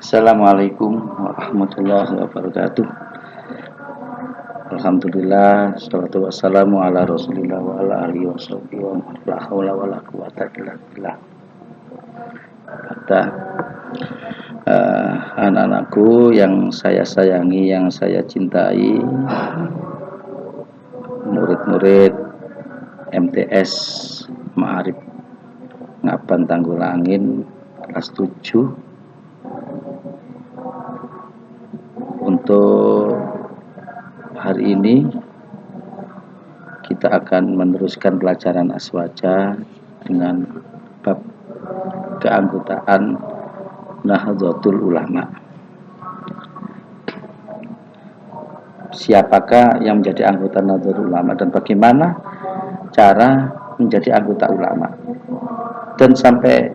Assalamualaikum warahmatullahi wabarakatuh. Alhamdulillah, salatu wassalamu ala rasulillah wa ala alihi wa sahbihi wa man la hawla wa la quwata illa billah. Kata anak-anakku yang saya sayangi, yang saya cintai, murid-murid MTS Ma'arif Ngaban Tanggulangin kelas 7, untuk hari ini kita akan meneruskan pelajaran aswaja dengan bab keanggotaan Nahdlatul Ulama. Siapakah yang menjadi anggota Nahdlatul Ulama dan bagaimana cara menjadi anggota ulama, dan sampai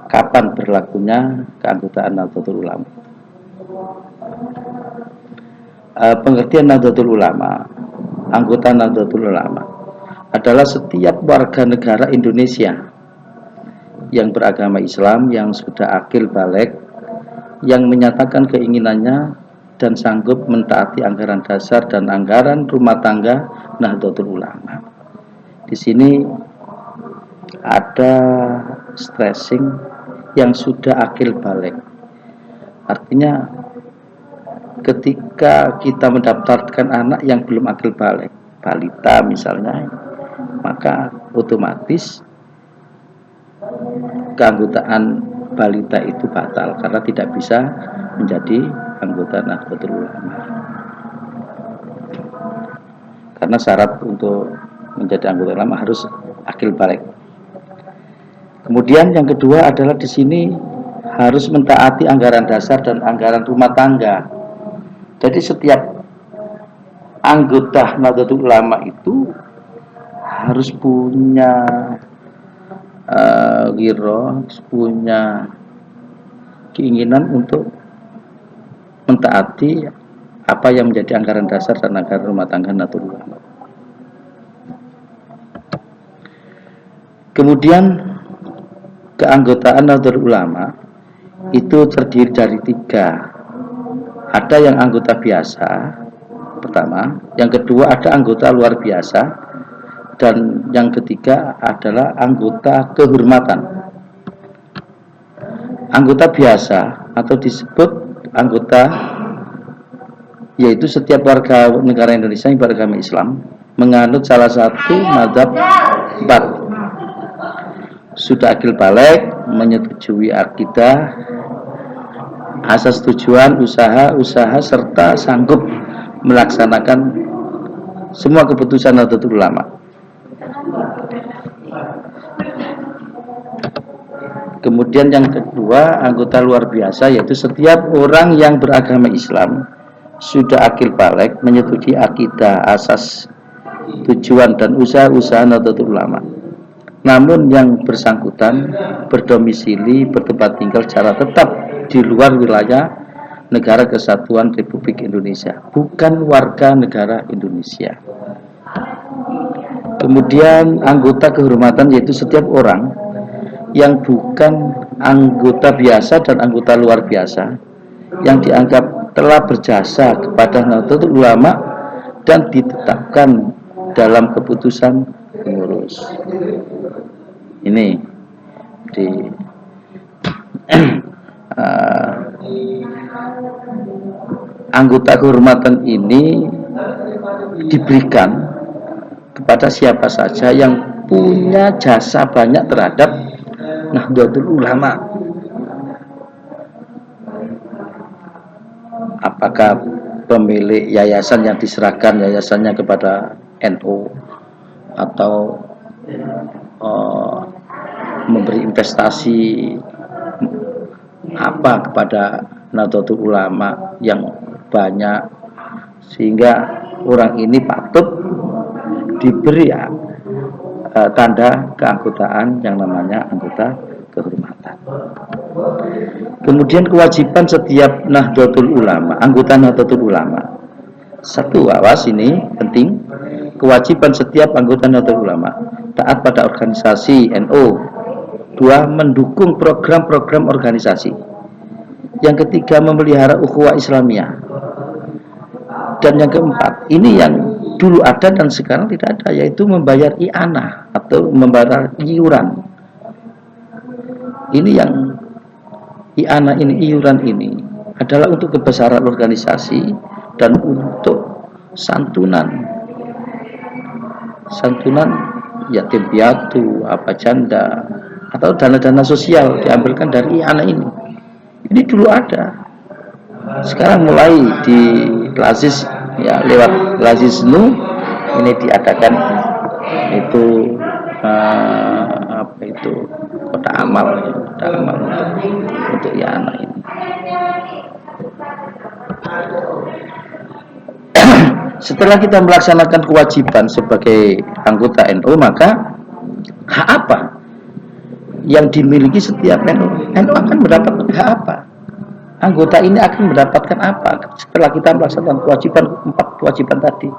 kapan berlakunya keanggotaan Nahdlatul Ulama. Pengertian Nahdlatul Ulama, anggota Nahdlatul Ulama adalah setiap warga negara Indonesia yang beragama Islam, yang sudah akil balik, yang menyatakan keinginannya dan sanggup mentaati anggaran dasar dan anggaran rumah tangga Nahdlatul Ulama. Di sini ada stressing yang sudah akil balik. Artinya ketika kita mendaftarkan anak yang belum akil balik, balita misalnya, maka otomatis keanggotaan balita itu batal karena tidak bisa menjadi anggota Nahdlatul Ulama. Karena syarat untuk menjadi anggota ulama harus akil balik. Kemudian yang kedua adalah di sini harus mentaati anggaran dasar dan anggaran rumah tangga. Jadi setiap anggota Nahdlatul Ulama itu harus punya punya keinginan untuk mentaati apa yang menjadi anggaran dasar dan anggaran rumah tangga Nahdlatul Ulama. Kemudian keanggotaan Nahdlatul Ulama itu terdiri dari 3. Ada yang anggota biasa pertama, yang kedua ada anggota luar biasa, dan yang ketiga adalah anggota kehormatan. Anggota biasa atau disebut anggota yaitu setiap warga negara Indonesia yang beragama Islam, menganut salah satu mazhab 4, sudah akil balik, menyetujui akidah, asas tujuan usaha serta sanggup melaksanakan semua keputusan Nahdlatul Ulama. Kemudian yang kedua, anggota luar biasa, yaitu setiap orang yang beragama Islam sudah akil balik, menyetujui akidah, asas tujuan dan usaha-usaha Nahdlatul Ulama. Namun yang bersangkutan berdomisili, bertempat tinggal secara tetap di luar wilayah Negara Kesatuan Republik Indonesia, bukan warga negara Indonesia. Kemudian anggota kehormatan, yaitu setiap orang yang bukan anggota biasa dan anggota luar biasa yang dianggap telah berjasa kepada Nahdlatul Ulama dan ditetapkan dalam keputusan pengurus. Ini di anggota kehormatan ini diberikan kepada siapa saja yang punya jasa banyak terhadap Nahdlatul Ulama. Apakah pemilik yayasan yang diserahkan yayasannya kepada NU, atau memberi investasi apa kepada Nahdlatul Ulama yang banyak, sehingga orang ini patut diberi tanda keanggotaan yang namanya anggota kehormatan. Kemudian kewajiban setiap Nahdlatul Ulama, anggota Nahdlatul Ulama. Satu, awas ini penting, kewajiban setiap anggota Nahdlatul Ulama taat pada organisasi NU, Dua, mendukung program-program organisasi. Yang ketiga, memelihara ukhuwah Islamiyah. Dan yang keempat, ini yang dulu ada dan sekarang tidak ada, yaitu membayar i'anah atau membayar iuran. Ini yang i'anah ini, iuran ini adalah untuk kebesaran organisasi dan untuk santunan yatim piatu, apa janda, atau dana-dana sosial diambilkan dari i'anah ini. Ini dulu ada, sekarang mulai di Lazis, ya, lewat Lazis Nu ini diadakan itu apa itu kota amal untuk i'anah ini. Setelah kita melaksanakan kewajiban sebagai anggota NU, maka hak apa yang dimiliki setiap NU? NU akan mendapatkan hak apa? Anggota ini akan mendapatkan apa setelah kita melaksanakan kewajiban, 4 kewajiban tadi?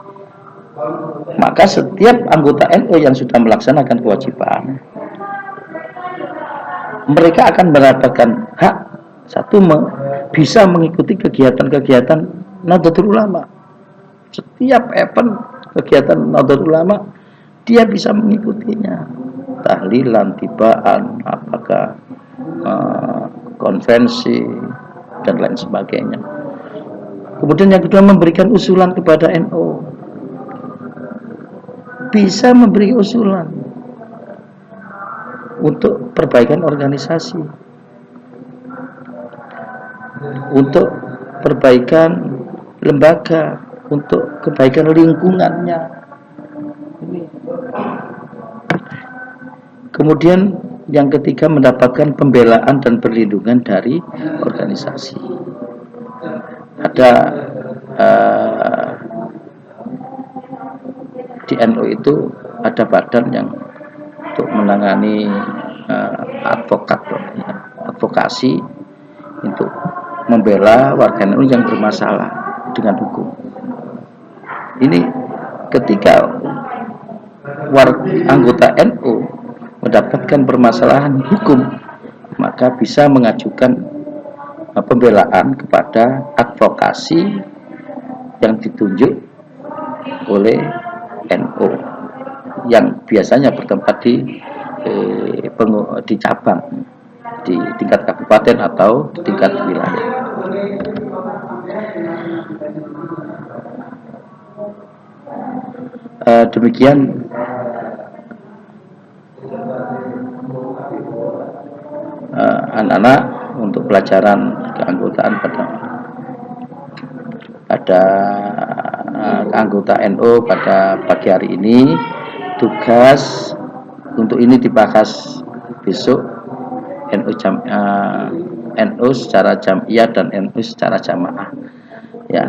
Maka setiap anggota NU yang sudah melaksanakan kewajiban, mereka akan mendapatkan hak satu, bisa mengikuti kegiatan-kegiatan Nahdlatul Ulama. Setiap event kegiatan Nahdlatul Ulama dia bisa mengikutinya, tahlilan, tibaan, apakah konvensi dan lain sebagainya. Kemudian yang kedua, memberikan usulan kepada NU, bisa memberi usulan untuk perbaikan organisasi, untuk perbaikan lembaga, untuk kebaikan lingkungannya. Kemudian yang ketiga, mendapatkan pembelaan dan perlindungan dari organisasi. Ada di NU itu ada badan yang untuk menangani advokasi untuk membela warga NU yang bermasalah dengan hukum. Ini ketika anggota NU mendapatkan permasalahan hukum, maka bisa mengajukan pembelaan kepada advokasi yang ditunjuk oleh NU yang biasanya bertempat di cabang, di tingkat kabupaten atau di tingkat wilayah. Demikian anak-anak untuk pelajaran keanggotaan pada anggota NU pada pagi hari ini. Tugas untuk ini dibahas besok, NU secara jam'iyah dan NU secara jamaah, ya.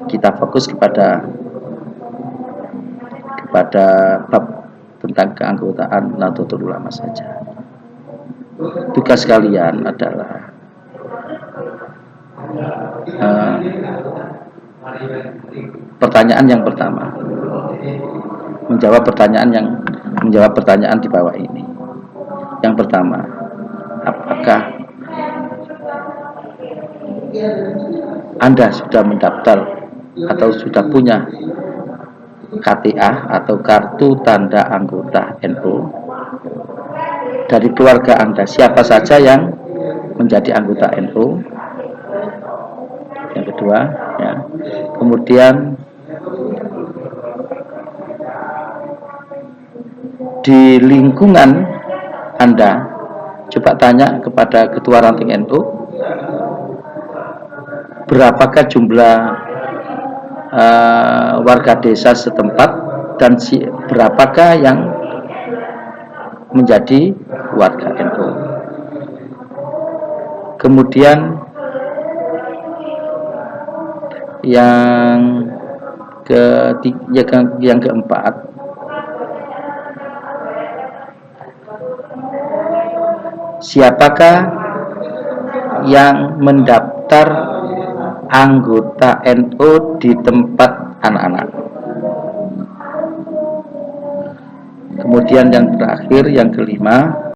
Kita fokus kepada bab tentang keanggotaan Nahdlatul Ulama saja. Tugas kalian adalah pertanyaan yang pertama, menjawab pertanyaan di bawah ini. Yang pertama, apakah Anda sudah mendaftar atau sudah punya KTA atau kartu tanda anggota NU? Dari keluarga Anda siapa saja yang menjadi anggota NU? Yang kedua, ya. Kemudian di lingkungan Anda, coba tanya kepada ketua ranting NU, berapakah jumlah warga desa setempat dan berapakah yang menjadi warga NU. Kemudian yang keempat, siapakah yang mendaftar anggota NU di tempat anak-anak? Kemudian Kemudian yang terakhir, yang kelima,